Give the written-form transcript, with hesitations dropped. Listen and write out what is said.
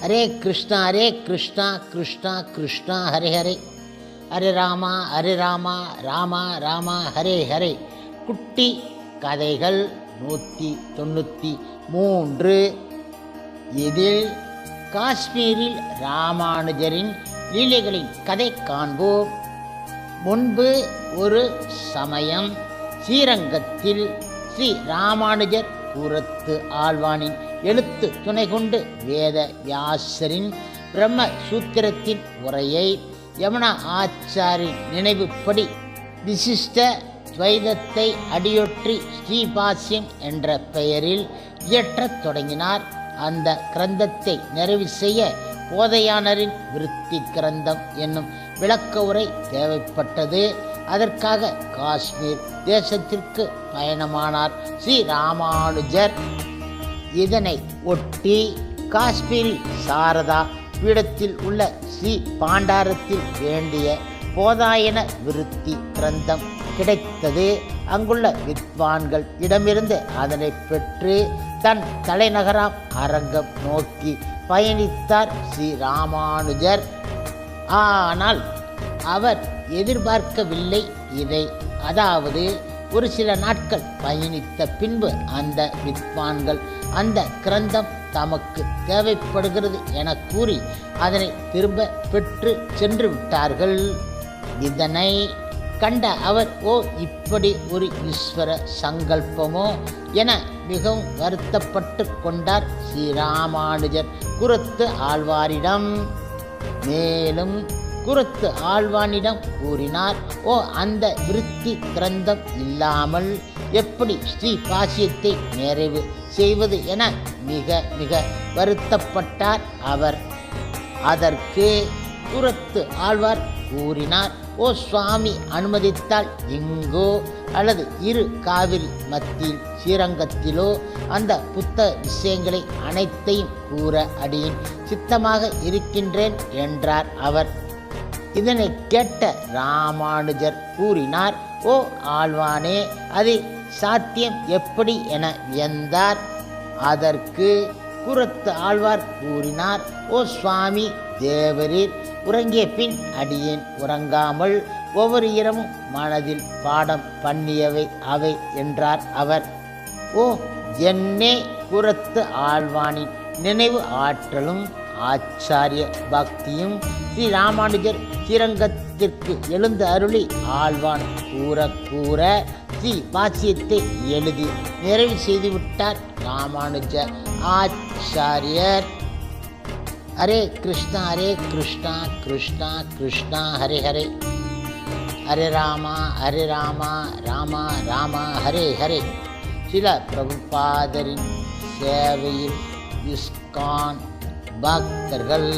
ஹரே கிருஷ்ணா கிருஷ்ணா கிருஷ்ணா ஹரே ஹரே, ஹரே ராமா ராமா ராமா ஹரே ஹரே. குட்டி கதைகள் 193. இதில் காஷ்மீரில் ராமானுஜரின் லீலைகளின் கதை காண்போம். முன்பு ஒரு சமயம் ஸ்ரீரங்கத்தில் ஸ்ரீ ராமானுஜர் கூரத்து ஆழ்வானின் எழுத்து துணை கொண்டு வேத வியாசரின் பிரம்ம சூத்திரத்தின் உரையை யமுனா ஆச்சாரின் நினைவுப்படி விசிஷ்ட துவைதத்தை அடியொற்றி ஸ்ரீபாஷ்யம் என்ற பெயரில் இயற்றத் தொடங்கினார். அந்த கிரந்தத்தை நிறைவு செய்ய போதையானரின் விருத்தி கிரந்தம் என்னும் விளக்க உரை தேவைப்பட்டது. அதற்காக காஷ்மீர் தேசத்திற்கு பயணமானார் ஸ்ரீ ராமானுஜர். இதனை ஒட்டி காஷ்மீரில் சாரதா பீடத்தில் உள்ள ஸ்ரீ பாண்டாரத்தில் வேண்டிய போதாயன விருத்தி கிரந்தம் கிடைத்தது. அங்குள்ள வித்வான்கள் இடமிருந்து அதனை பெற்று தன் தலைநகராம் அரங்கம் நோக்கி பயணித்தார் ஸ்ரீ ராமானுஜர். ஆனால் அவர் எதிர்பார்க்கவில்லை இதை. அதாவது ஒரு சில நாட்கள் பயணித்த பின்பு அந்த வித்வான்கள் அந்த கிரந்தம் தமக்கு தேவைப்படுகிறது என கூறி அதனை திரும்ப பெற்று சென்று விட்டார்கள். இதனை கண்ட அவர், ஓ, இப்படி ஒரு ஈஸ்வர சங்கல்பமோ என மிகவும் வருத்தப்பட்டு கொண்டார் ஸ்ரீராமானுஜர் கூரத்து ஆழ்வாரிடம். மேலும் கூரத்து ஆழ்வானிடம் கூறினார், ஓ, அந்த விருத்தி கிரந்தம் இல்லாமல் எப்படி ஸ்ரீ பாஷ்யத்தை நிறைவு செய்வது என மிக மிக வருத்தப்பட்டார் அவர். அதற்கு கூரத்து ஆழ்வார் கூறினார், ஓ சுவாமி, அனுமதித்தால் இங்கோ அல்லது இரு காவிரி மத்தியில் ஸ்ரீரங்கத்திலோ அந்த புத்த விஷயங்களை அனைத்தையும் கூற அடியின் சித்தமாக இருக்கின்றேன் என்றார் அவர். இதனை கேட்ட ராமானுஜர் கூறினார், ஓ ஆழ்வானே, அது சாத்தியம் எப்படி என வியந்தார். அதற்கு கூரத்து ஆழ்வார் கூறினார், ஓ சுவாமி, தேவரீர் உறங்கிய பின் அடியேன் உறங்காமல் ஒவ்வொரு இரவும் மனதில் பாடம் பண்ணியவை அவை என்றார் அவர். ஓ, என்னே கூரத்து ஆழ்வானின் நினைவு ஆற்றலும் ஆச்சாரிய பக்தியும் ஸ்ரீ ராமானுஜர் ஸ்ரீரங்கத்திற்கு எழுந்து அருளி ஆழ்வான் கூற கூற ஸ்ரீ பாஷ்யத்தை எழுதி நிறைவு செய்துவிட்டார் ராமானுஜ ஆச்சாரியர். ஹரே கிருஷ்ணா கிருஷ்ணா கிருஷ்ணா ஹரே ஹரே, ஹரே ராமா ராமா ராமா ஹரே ஹரே. சில பிரபுபாதரின் சேவையில் இஸ்கான் பக்தர்கள்